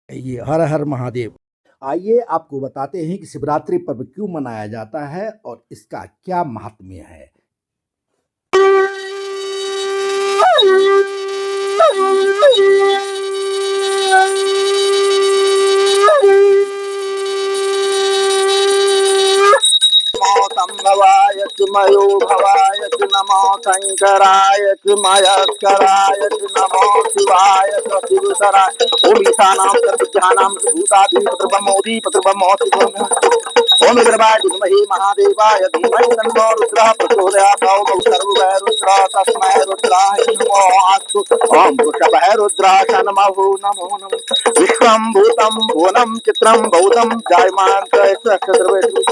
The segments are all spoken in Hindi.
ये हर हर महादेव। आइए आपको बताते हैं कि शिवरात्रि पर्व क्यों मनाया जाता है और इसका क्या महात्म्य है। संभवाय च मयो भवाय च नमो शंकराय च मयस्कराय च नमो शिवाय च शिवतराय ओम ईशानां सर्वज्ञानां भूताधिपतिर्ब्रह्मोऽधिपतिर्ब्रह्मो शिवम् ओम विद्रवाय विद्महे महादेवाय धीमहि तन्नो रुद्रः प्रचोदयात् ओम सर्वभय रुद्रः तस्मै रुद्राय नमो अस्तु ओम वृषभः रुद्राय नमो नमो नमः विश्वं भूतं भुवनं चित्रं बहुतं जायमानं च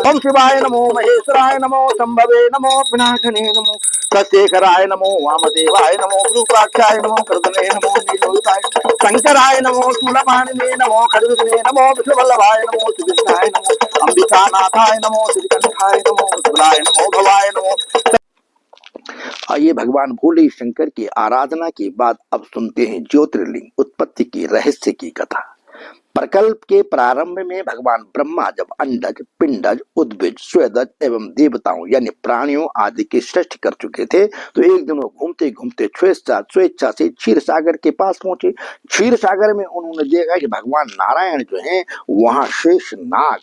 ओम शिवाय नमो महेश्वराय नमो शंभवे नमो पिनाकने नमो सत्येकराय नमो वामदेवाय नमो रूपाक्षाय नमो कर्दने नमो नीलोताय शंकराय नमो शूलपाणिने नमो खड्गने नमो विष्णुवल्लभाय नमो श्रीकृष्णाय नमो अंबिकानाथाय नमो श्रीकंठाय नमो शिवाय नमो भवाय नमो। आइए भगवान भोले शंकर की आराधना के बाद अब सुनते हैं ज्योतिर्लिंग उत्पत्ति की रहस्य की कथा। प्रकल्प के प्रारंभ में भगवान ब्रह्मा जब अंडज, पिंडज, उद्भिज, स्वेदज एवं देवताओं यानी प्राणियों आदि की सृष्टि कर चुके थे तो एक दिन वो घूमते घूमते स्वेच्छा से क्षीर सागर के पास पहुंचे। क्षीर सागर में उन्होंने देखा कि भगवान नारायण जो हैं वहां शेष नाग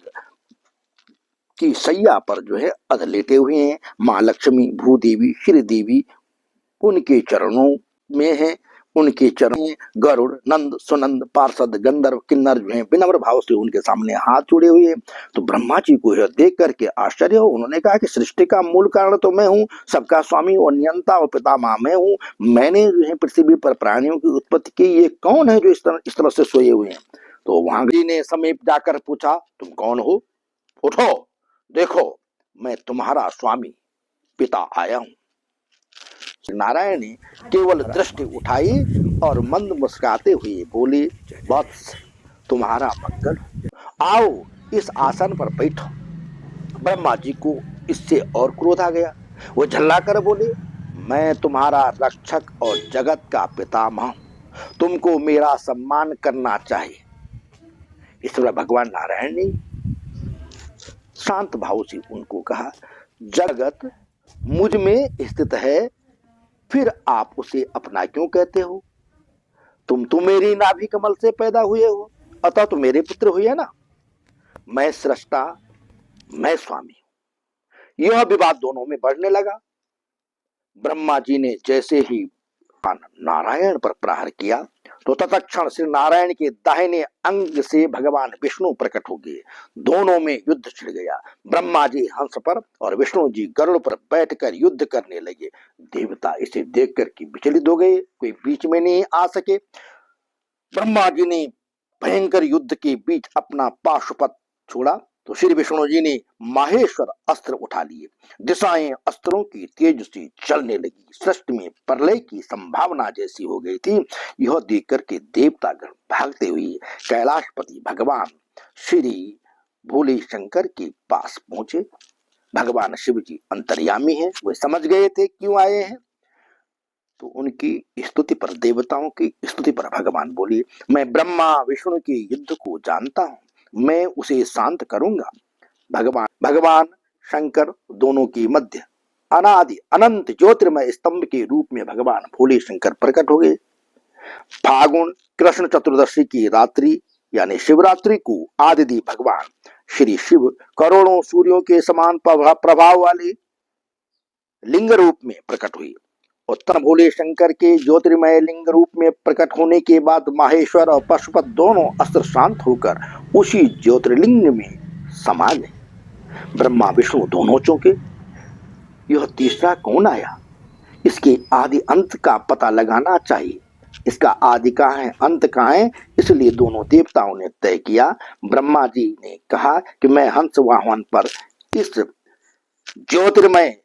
की सैया पर जो है अध लेटे हुए हैं। माँ लक्ष्मी, भूदेवी, श्रीदेवी उनके चरणों में है। उनके चरण गरुड़, नंद, सुनंद, पार्षद, गंधर्व, किन्नर जो है विनम्र भाव से उनके सामने हाथ जोड़े हुए हैं। तो ब्रह्मा जी को यह देख करके आश्चर्य हो। उन्होंने कहा कि सृष्टि का मूल कारण तो मैं हूँ, सबका स्वामी और नियंता और पितामह मैं हूँ। मैंने जो है पृथ्वी पर प्राणियों की उत्पत्ति की, ये कौन है जो इस तरह से सोए हुए हैं। तो वहां जी ने समीप जाकर पूछा, तुम कौन हो? उठो, देखो मैं तुम्हारा स्वामी पिता आया हूं। नारायण ने केवल दृष्टि उठाई और मंद मुस्कुराते हुए बोले, वत्स तुम्हारा मंगल, आओ इस आसन पर बैठो। ब्रह्मा जी को इससे और क्रोध आ गया। वो झल्लाकर बोले, मैं तुम्हारा रक्षक और जगत का पितामह हूं, तुमको मेरा सम्मान करना चाहिए। इस तरह भगवान नारायण ने शांत भाव से उनको कहा, जगत मुझ में स्थित है, फिर आप उसे अपना क्यों कहते हो? तुम तो मेरी नाभि कमल से पैदा हुए हो, अतः तो मेरे पुत्र हुए ना। मैं सृष्टा, मैं स्वामी हूं। यह विवाद दोनों में बढ़ने लगा। ब्रह्मा जी ने जैसे ही नारायण पर प्रहार किया तो तत्क्षण श्री नारायण के दाहिने अंग से भगवान विष्णु प्रकट हो गए। दोनों में युद्ध छिड़ गया। ब्रह्मा जी हंस पर और विष्णु जी गरुड़ पर बैठकर युद्ध करने लगे। देवता इसे देख कर के विचलित हो गए, कोई बीच में नहीं आ सके। ब्रह्मा जी ने भयंकर युद्ध के बीच अपना पाशुपत छोड़ा तो श्री विष्णु जी ने माहेश्वर अस्त्र उठा लिए। दिशाएं अस्त्रों की तेज से चलने लगी। सृष्टि में प्रलय की संभावना जैसी हो गई थी। यह देख करके देवतागण भागते हुए कैलाशपति भगवान श्री भोले शंकर के पास पहुंचे। भगवान शिव जी अंतर्यामी हैं, वे समझ गए थे क्यों आए हैं। तो उनकी स्तुति पर, देवताओं की स्तुति पर भगवान बोले, मैं ब्रह्मा विष्णु के युद्ध को जानता हूं, मैं उसे शांत करूंगा। भगवान शंकर दोनों के मध्य अनादि अनंत ज्योतिर्मय स्तंभ के रूप में भगवान भोले शंकर प्रकट हो गए। फागुन कृष्ण चतुर्दशी की रात्रि यानी शिवरात्रि को आदिदेव भगवान श्री शिव करोड़ों सूर्यों के समान प्रभाव वाले लिंग रूप में प्रकट हुए। उत्तर भोले शंकर के ज्योतिर्मय लिंग रूप में प्रकट होने के बाद माहेश्वर और पशुपत दोनों अस्त्र शांत होकर उसी ज्योतिर्लिंग में समा गए। ब्रह्मा विष्णु दोनों चौंके, यह तीसरा कौन आया? इसके आदि अंत का पता लगाना चाहिए। इसका आदि कहाँ है, अंत कहाँ है? इसलिए दोनों देवताओं ने तय किया। ब्रह्मा जी ने कहा कि मैं हंस वाहन पर इस ज्योतिर्मय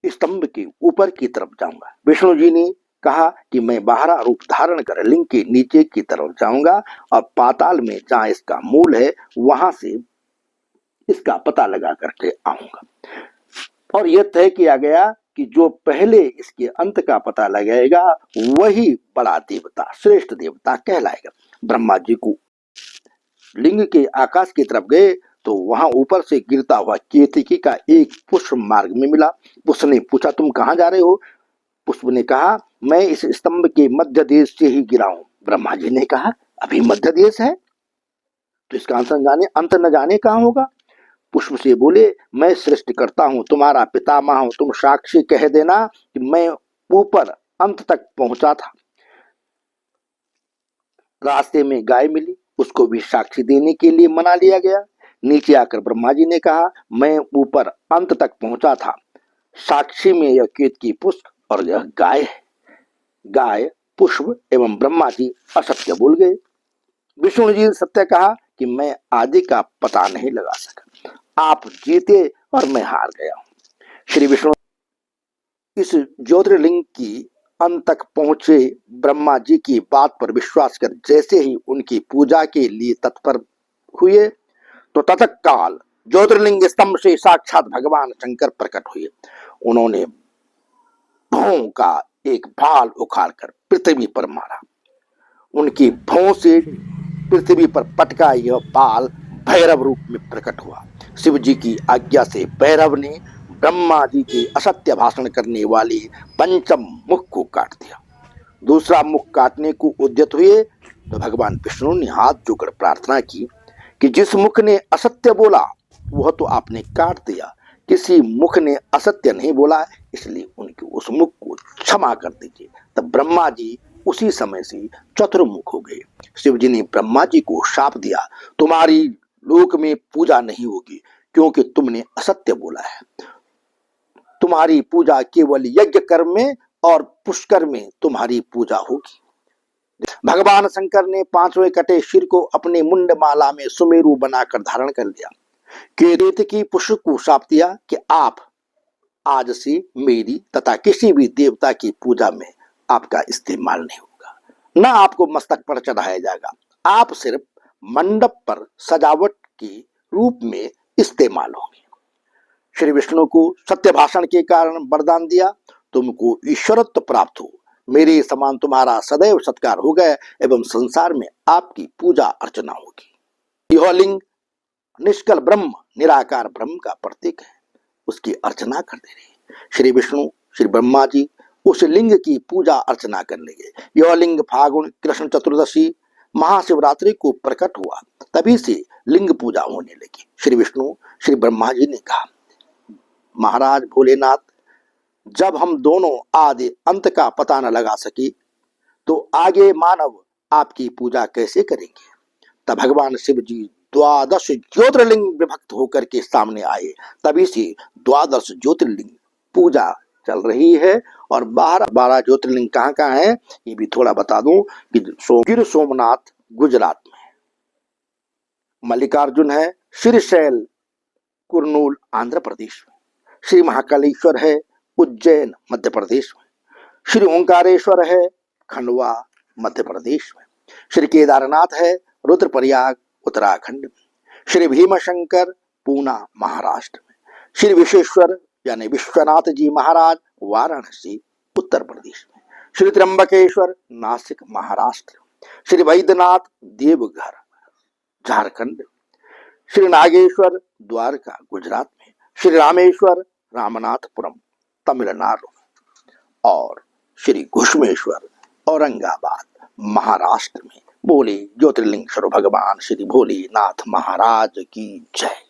स्तंभ के ऊपर की तरफ जाऊंगा। विष्णु जी ने कहा कि मैं बाहरा रूप धारण कर लिंग के नीचे की तरफ जाऊंगा और पाताल में जहां इसका मूल है वहां से इसका पता लगा करके आऊंगा। और यह तय किया गया कि जो पहले इसके अंत का पता लगाएगा वही बड़ा देवता, श्रेष्ठ देवता कहलाएगा। ब्रह्मा जी को लिंग के आकाश की तरफ गए तो वहां ऊपर से गिरता हुआ केतकी का एक पुष्प मार्ग में मिला। पुष्प ने पूछा, तुम कहाँ जा रहे हो? पुष्प ने कहा, मैं इस स्तंभ के मध्य देश से ही गिरा हूं। ब्रह्मा जी ने कहा, अभी मध्य देश है तो इसका अंत न जाने कहाँ होगा? पुष्प से बोले, मैं सृष्टि करता हूं, तुम्हारा पितामह हूं, तुम साक्षी कह देना कि मैं ऊपर अंत तक पहुंचा था। रास्ते में गाय मिली, उसको भी साक्षी देने के लिए मना लिया गया। नीचे आकर ब्रह्मा जी ने कहा, मैं ऊपर अंत तक पहुंचा था, साक्षी में यह केतकी पुष्प और यह गाय है। गाय, पुष्प एवं ब्रह्मा जी असत्य बोल गए। विष्णु जी ने सत्य कहा कि मैं आदि का पता नहीं लगा सका, आप जीते और मैं हार गया हूं। श्री विष्णु इस ज्योतिर्लिंग की अंत तक पहुंचे ब्रह्मा जी की बात पर विश्वास कर जैसे ही उनकी पूजा के लिए तत्पर हुए तो तत्काल ज्योतिर्लिंग स्तंभ से साक्षात भगवान शंकर प्रकट हुए। उन्होंने भौं का एक भाल उखाड़कर पृथ्वी पर मारा। उनकी भौं से पृथ्वी पर पटका यह बाल भैरव रूप में प्रकट हुआ। शिव जी की आज्ञा से भैरव ने ब्रह्मा जी के असत्य भाषण करने वाले पंचम मुख को काट दिया। दूसरा मुख काटने को उद्यत हुए तो भगवान विष्णु ने हाथ जोड़कर प्रार्थना की कि जिस मुख ने असत्य बोला वह तो आपने काट दिया, किसी मुख ने असत्य नहीं बोला, इसलिए उनके उस मुख को क्षमा कर दीजिए। तब ब्रह्मा जी उसी समय से चतुर्मुख हो गए। शिव जी ने ब्रह्मा जी को शाप दिया, तुम्हारी लोक में पूजा नहीं होगी क्योंकि तुमने असत्य बोला है। तुम्हारी पूजा केवल यज्ञ कर्म में और पुष्कर में तुम्हारी पूजा होगी। भगवान शंकर ने पांचवें कटे सिर को अपने मुंड माला में सुमेरु बनाकर धारण कर लिया। केतकी पुष्प को शाप दिया कि आप आज से मेरी तथा किसी भी देवता की पूजा में आपका इस्तेमाल नहीं होगा, न आपको मस्तक पर चढ़ाया जाएगा, आप सिर्फ मंडप पर सजावट के रूप में इस्तेमाल होंगे। श्री विष्णु को सत्य भाषण के कारण वरदान दिया, तुमको ईश्वरत्व प्राप्त हो, मेरे समान तुम्हारा सदैव सत्कार होगा एवं संसार में आपकी पूजा अर्चना होगी। यह लिंग निष्कल ब्रह्म, निराकार ब्रह्म का प्रतीक है, उसकी अर्चना करते रहे। श्री विष्णु, श्री ब्रह्मा जी उस लिंग की पूजा अर्चना करने लगे। यह लिंग फागुन कृष्ण चतुर्दशी महाशिवरात्रि को प्रकट हुआ, तभी से लिंग पूजा होने लगी। श्री विष्णु, श्री ब्रह्मा जी ने कहा, महाराज भोलेनाथ, जब हम दोनों आदि अंत का पता न लगा सके तो आगे मानव आपकी पूजा कैसे करेंगे? तब भगवान शिव जी 12 ज्योतिर्लिंग विभक्त होकर के सामने आए। तभी से 12 ज्योतिर्लिंग पूजा चल रही है। और 12 ज्योतिर्लिंग कहाँ कहाँ है ये भी थोड़ा बता दूं कि गिर सोमनाथ गुजरात में, मल्लिकार्जुन है श्रीशैल कुरनूल आंध्र प्रदेश में, श्री महाकालेश्वर है उज्जैन मध्य प्रदेश में, श्री ओंकारेश्वर है खंडवा मध्य प्रदेश में, श्री केदारनाथ है रुद्रप्रयाग उत्तराखंड में, श्री भीमशंकर पूना महाराष्ट्र में, श्री विश्वेश्वर यानी विश्वनाथ जी महाराज वाराणसी उत्तर प्रदेश में, श्री त्र्यंबकेश्वर नासिक महाराष्ट्र, श्री वैद्यनाथ देवघर झारखंड, श्री नागेश्वर द्वारका गुजरात में, श्री रामेश्वर रामनाथपुरम तमिलनाडु और श्री घुश्मेश्वर औरंगाबाद महाराष्ट्र में। बोले ज्योतिर्लिंग स्वरूप भगवान श्री भोलेनाथ महाराज की जय।